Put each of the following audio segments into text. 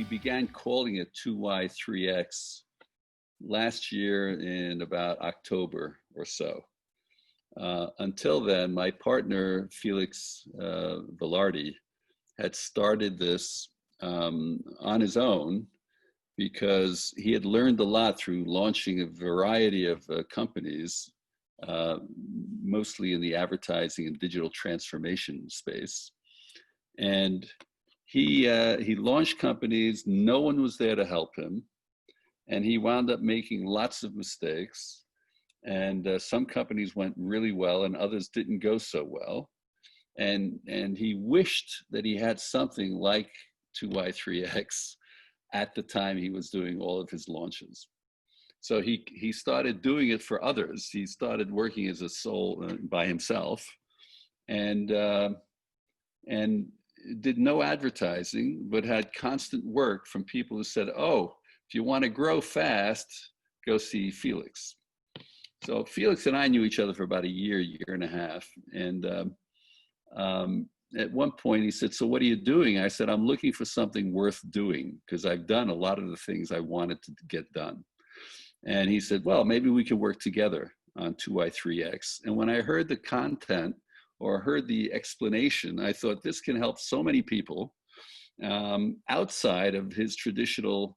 we began calling it 2Y3X last year in about October or so. Until then, my partner, Felix Velarde, had started this on his own because he had learned a lot through launching a variety of companies, mostly in the advertising and digital transformation space. And he launched companies, no one was there to help him. And he wound up making lots of mistakes. And some companies went really well and others didn't go so well. And he wished that he had something like 2Y3X at the time he was doing all of his launches. So he started doing it for others. He started working as a sole by himself, and did no advertising, but had constant work from people who said, "Oh, if you want to grow fast, go see Felix." So Felix and I knew each other for about a year and a half, and at one point he said, "So what are you doing?" I said, "I'm looking for something worth doing because I've done a lot of the things I wanted to get done." And he said, "Well, maybe we can work together on 2Y3X." And when I heard the content or heard the explanation, I thought this can help so many people outside of his traditional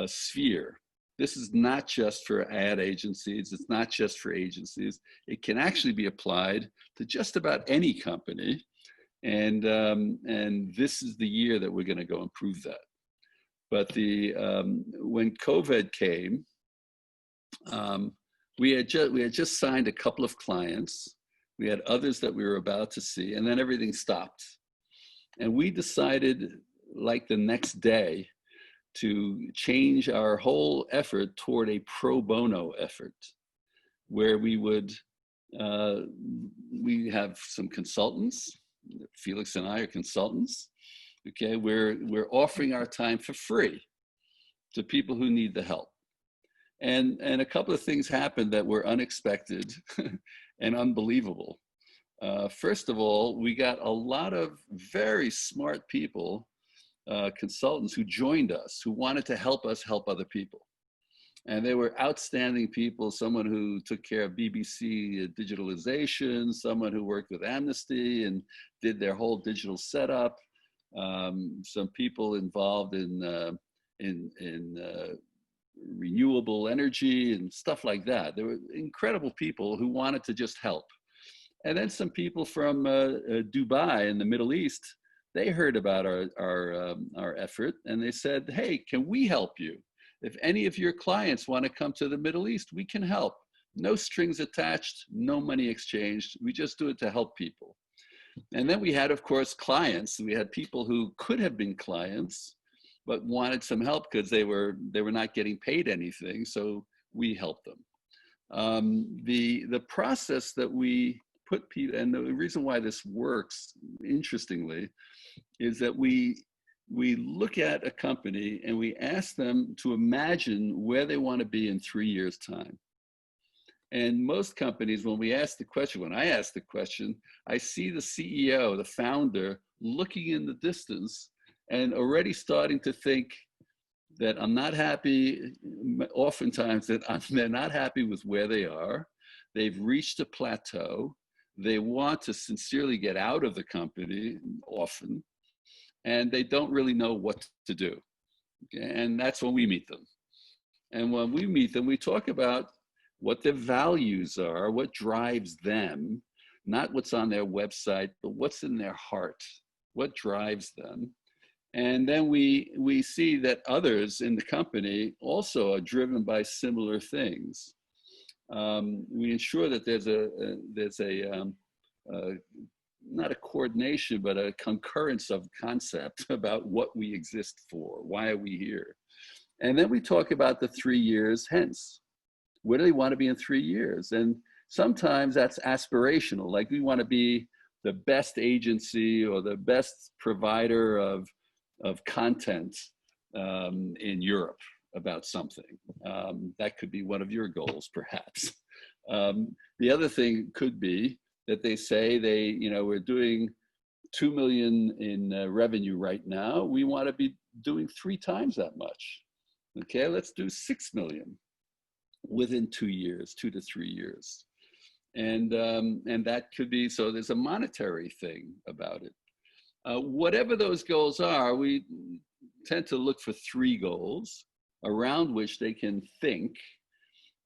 sphere. This is not just for ad agencies. It's not just for agencies. It can actually be applied to just about any company. And this is the year that we're going to go improve that. But when COVID came, we had just signed a couple of clients. We had others that we were about to see, and then everything stopped. And we decided, like the next day, to change our whole effort toward a pro bono effort, where we have some consultants. Felix and I are consultants. Okay, we're offering our time for free to people who need the help. And a couple of things happened that were unexpected and unbelievable. First of all, we got a lot of very smart people, consultants who joined us, who wanted to help us help other people. And they were outstanding people, someone who took care of BBC digitalization, someone who worked with Amnesty and did their whole digital setup, some people involved in renewable energy and stuff like that. There were incredible people who wanted to just help. And then some people from Dubai in the Middle East, they heard about our effort and they said, "Hey, can we help you? If any of your clients want to come to the Middle East, we can help. No strings attached, no money exchanged. We just do it to help people." And then we had, of course, clients. We had people who could have been clients, but wanted some help because they were not getting paid anything. So we helped them. The process that we put people, and the reason why this works, interestingly, is that we look at a company and we ask them to imagine where they want to be in 3 years' time. And most companies, when I ask the question, I see the CEO, the founder, looking in the distance and already starting to think that I'm not happy, oftentimes that they're not happy with where they are. They've reached a plateau. They want to sincerely get out of the company often, and they don't really know what to do. Okay? And that's when we meet them. And when we meet them, we talk about what their values are, what drives them, not what's on their website, but what's in their heart, what drives them. And then we see that others in the company also are driven by similar things. We ensure that there's not a coordination, but a concurrence of concept about what we exist for, why are we here? And then we talk about the 3 years hence. Where do they want to be in 3 years? And sometimes that's aspirational, like we want to be the best agency or the best provider of content in Europe about something. That could be one of your goals, perhaps. The other thing could be that they say we're doing 2 million in revenue right now. We want to be doing 3 times that much. Okay, let's do 6 million within 2 years, 2 to 3 years. And that could be, so there's a monetary thing about it. Whatever those goals are, we tend to look for 3 goals around which they can think.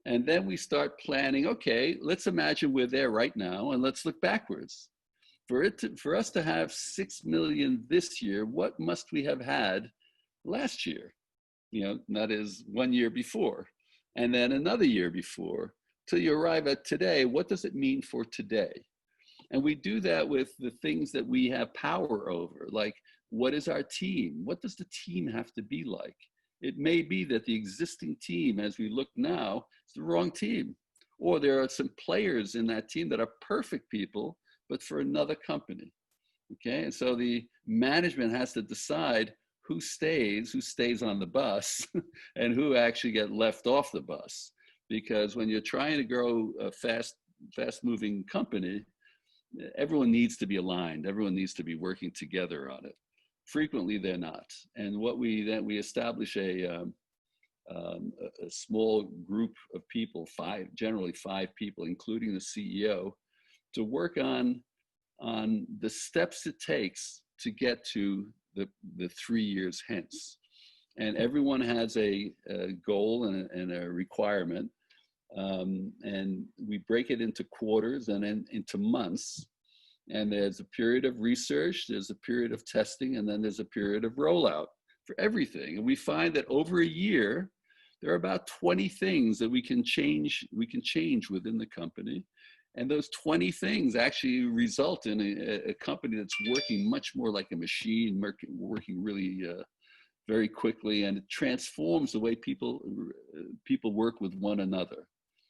And then we start planning, okay, let's imagine we're there right now and let's look backwards. For us to have 6 million this year, what must we have had last year? You know, that is 1 year before, and then another year before, till you arrive at today. What does it mean for today? And we do that with the things that we have power over, like what is our team? What does the team have to be like? It may be that the existing team, as we look now, is the wrong team. Or there are some players in that team that are perfect people, but for another company. Okay, and so the management has to decide who stays on the bus, and who actually get left off the bus. Because when you're trying to grow a fast-moving company, everyone needs to be aligned. Everyone needs to be working together on it. Frequently, they're not. And what we establish a small group of people, generally 5 people, including the CEO, to work on the steps it takes to get to the 3 years hence. And everyone has a goal and a requirement. And we break it into quarters and then into months. And there's a period of research, there's a period of testing, and then there's a period of rollout for everything. And we find that over a year, there are about 20 things that we can change within the company. And those 20 things actually result in a company that's working much more like a machine, working really very quickly, and it transforms the way people work with one another.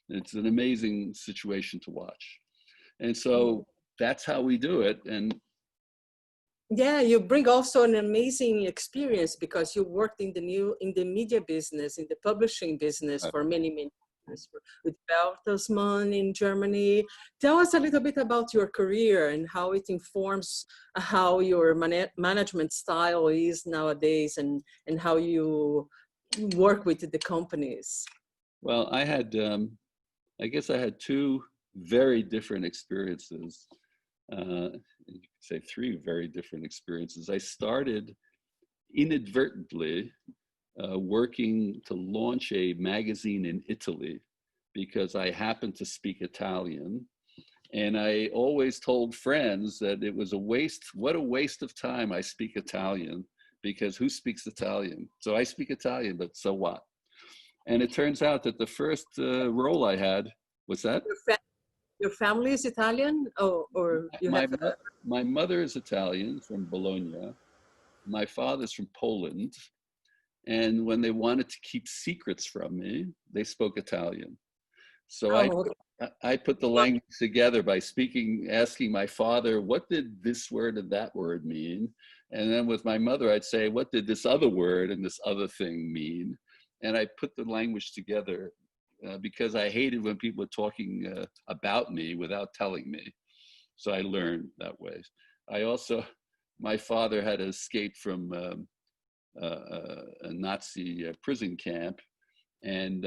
It's an amazing situation to watch. And so that's how we do it. And yeah, you bring also an amazing experience, because you worked in the media business, in the publishing business for many years, with Bertelsmann in Germany. Tell us a little bit about your career and how it informs how your management style is nowadays, and how you work with the companies. Well, I guess I had 2 very different experiences. You could say 3 very different experiences. I started inadvertently working to launch a magazine in Italy because I happened to speak Italian. And I always told friends that it was what a waste of time I speak Italian, because who speaks Italian? So I speak Italian, but so what? And it turns out that the first role I had was that. Your family is Italian, or you have? My mother is Italian from Bologna. My father's from Poland. And when they wanted to keep secrets from me, they spoke Italian. So I put the language together by asking my father, what did this word and that word mean? And then with my mother, I'd say, what did this other word and this other thing mean? And I put the language together because I hated when people were talking about me without telling me. So I learned that way. My father had escaped from a Nazi prison camp. And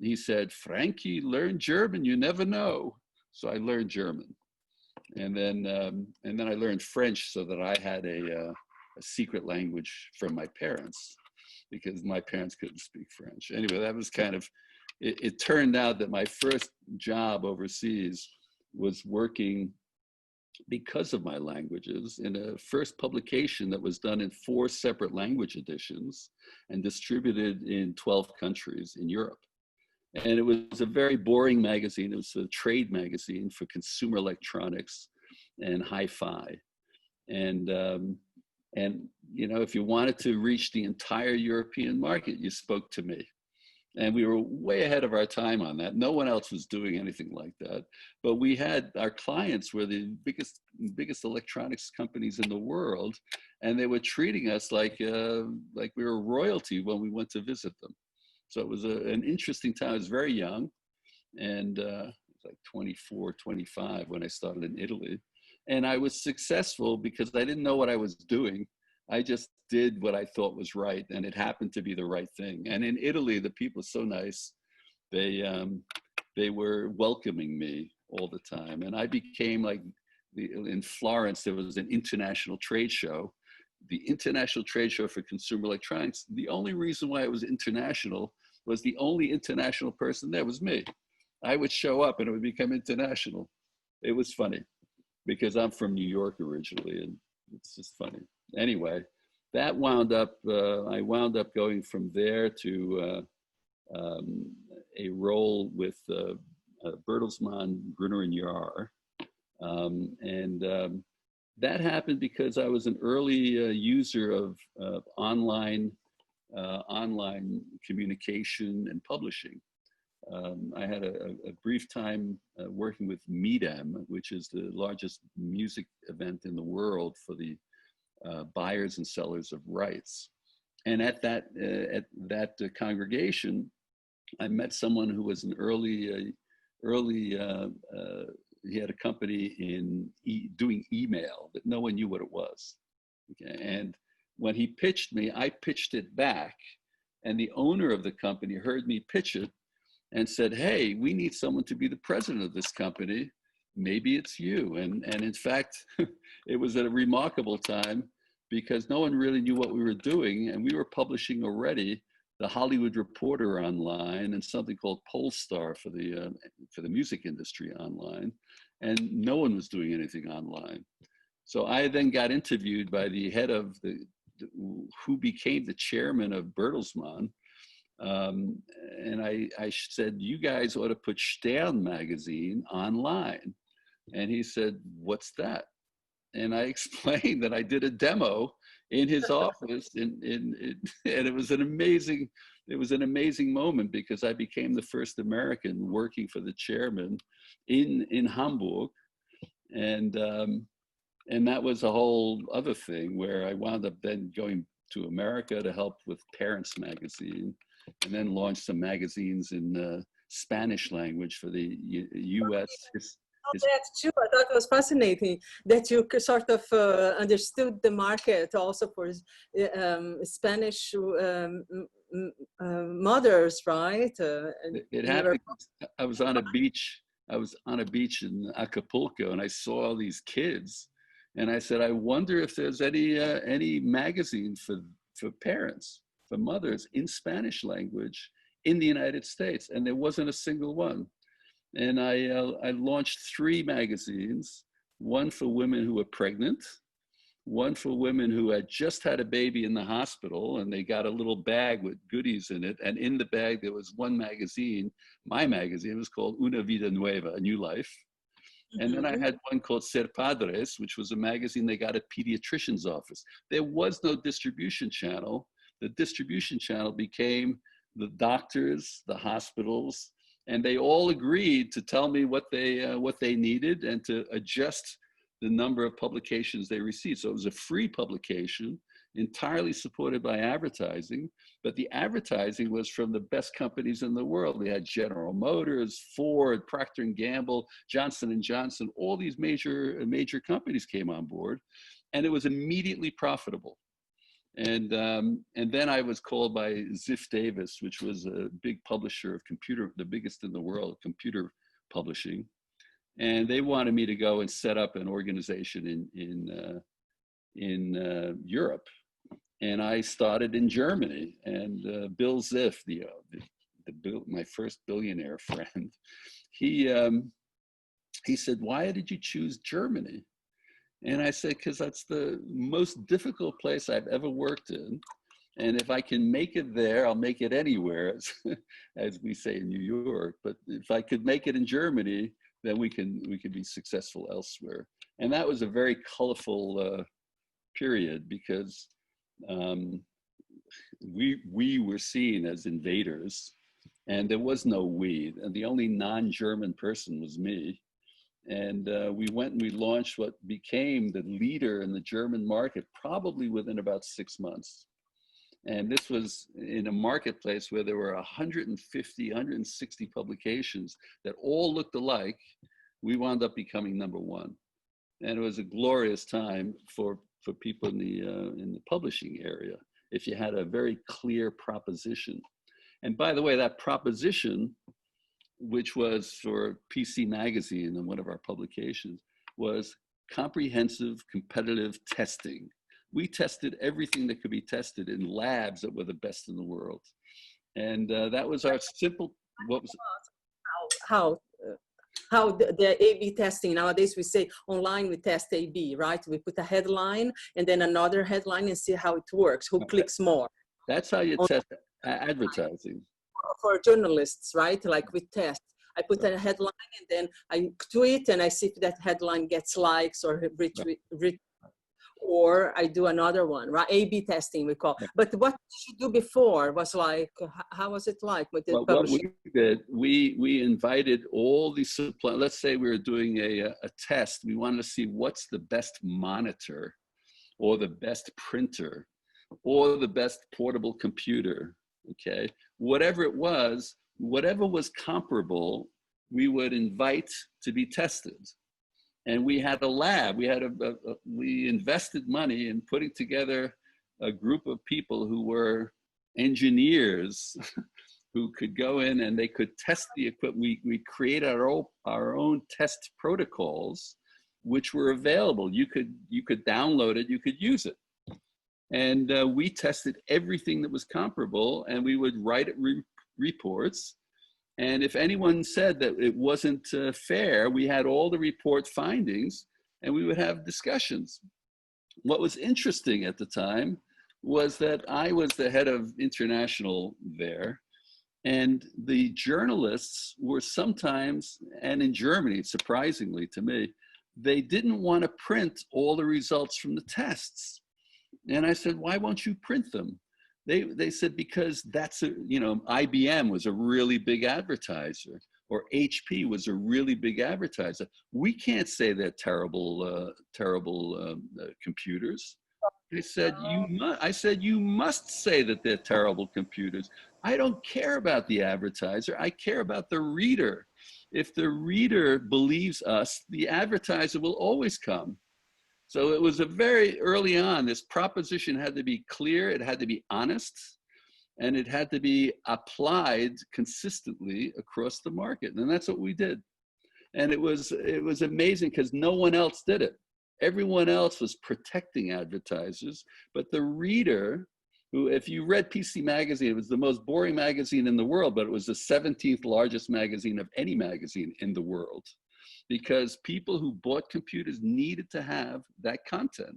he said, Frankie, learn German, you never know. So I learned German. And then I learned French, so that I had a secret language from my parents, because my parents couldn't speak French. Anyway, that was kind of, it turned out that my first job overseas was working, because of my languages, in a first publication that was done in 4 separate language editions and distributed in 12 countries in Europe. And it was a very boring magazine. It was a trade magazine for consumer electronics and hi-fi. And you know, if you wanted to reach the entire European market, you spoke to me. And we were way ahead of our time on that. No one else was doing anything like that. But we had, our clients were the biggest electronics companies in the world, and they were treating us like we were royalty when we went to visit them. So it was an interesting time. I was very young, and like 24, 25 when I started in Italy. And I was successful because I didn't know what I was doing. I just did what I thought was right, and it happened to be the right thing. And in Italy, the people are so nice. They were welcoming me all the time, and I became like in Florence. There was an international trade show, the International Trade Show for Consumer Electronics. The only reason why it was international was the only international person there was me. I would show up and it would become international. It was funny because I'm from New York originally, and it's just funny. Anyway, that wound up, I wound up going from there to a role with Bertelsmann, Gruner and Jahr. That happened because I was an early user of online communication and publishing. I had a brief time working with MEDEM, which is the largest music event in the world for the buyers and sellers of rights. And at that congregation, I met someone who was an early he had a company in doing email, but no one knew what it was. Okay, and when he pitched me, I pitched it back, and the owner of the company heard me pitch it and said, "Hey, we need someone to be the president of this company. Maybe it's you." And in fact, it was a remarkable time because no one really knew what we were doing, and we were publishing already the Hollywood Reporter online and something called Polestar for the music industry online, and no one was doing anything online. So I then got interviewed by the head of who became the chairman of Bertelsmann. And I said, "You guys ought to put Stern magazine online." And he said, "What's that?" And I explained that I did a demo in his office, and it was an amazing moment because I became the first American working for the chairman in Hamburg, and that was a whole other thing where I wound up then going to America to help with Parents Magazine, and then launched some magazines in Spanish language for the U.S. That too, I thought it was fascinating that you sort of understood the market also for Spanish mothers, right? It happened. I was on a beach. I was on a beach in Acapulco, and I saw all these kids, and I said, "I wonder if there's any magazine for parents, for mothers in Spanish language in the United States," and there wasn't a single one. And I launched 3 magazines, one for women who were pregnant, one for women who had just had a baby in the hospital, and they got a little bag with goodies in it. And in the bag, there was one magazine, my magazine, it was called Una Vida Nueva, A New Life. And then I had one called Ser Padres, which was a magazine they got at pediatrician's office. There was no distribution channel. The distribution channel became the doctors, the hospitals, and they all agreed to tell me what they needed and to adjust the number of publications they received. So it was a free publication, entirely supported by advertising, but the advertising was from the best companies in the world. We had General Motors, Ford, Procter & Gamble, Johnson & Johnson, all these major companies came on board, and it was immediately profitable. And then I was called by Ziff Davis, which was a big publisher of the biggest in the world, computer publishing. And they wanted me to go and set up an organization in Europe. And I started in Germany. And Bill Ziff, my first billionaire friend, he said, "Why did you choose Germany?" And I said, "Because that's the most difficult place I've ever worked in. And if I can make it there, I'll make it anywhere," as we say in New York. But if I could make it in Germany, then we can be successful elsewhere. And that was a very colorful period because we were seen as invaders, and there was no we. And the only non-German person was me. And we went and we launched what became the leader in the German market, probably within about 6 months. And this was in a marketplace where there were 150, 160 publications that all looked alike. We wound up becoming #1. And it was a glorious time for for people in the publishing area if you had a very clear proposition. And by the way, that proposition, which was for PC Magazine and one of our publications, was comprehensive competitive testing. We tested everything that could be tested in labs that were the best in the world. And that was our simple, what was how the A/B testing nowadays, we say online we test A/B, right? We put a headline and then another headline and see how it works, who clicks more. That's how you test advertising. For journalists, right? Like we test. I put a headline and then I tweet and I see if that headline gets likes or retweet, or I do another one, right? A/B testing we call. But what did you do before was like, how was it like with the publishing? What we did, we invited all the supply. Let's say we were doing a test. We wanted to see what's the best monitor or the best printer or the best portable computer, okay? Whatever it was, whatever was comparable, we would invite to be tested. And we had a lab. We invested money in putting together a group of people who were engineers who could go in and they could test the equipment. We created our own test protocols, which were available. You could download it, you could use it. And we tested everything that was comparable, and we would write reports. And if anyone said that it wasn't fair, we had all the report findings and we would have discussions. What was interesting at the time was that I was the head of international there, and the journalists were sometimes, and in Germany, surprisingly to me, they didn't want to print all the results from the tests. And I said, why won't you print them? They said, because that's IBM was a really big advertiser, or HP was a really big advertiser. We can't say they're terrible computers. I said, you must say that they're terrible computers. I don't care about the advertiser. I care about the reader. If the reader believes us, the advertiser will always come. So it was a very early on, this proposition had to be clear, it had to be honest, and it had to be applied consistently across the market. And that's what we did. And it was amazing because no one else did it. Everyone else was protecting advertisers, but the reader, who, if you read PC Magazine, it was the most boring magazine in the world, but it was the 17th largest magazine of any magazine in the world, because people who bought computers needed to have that content.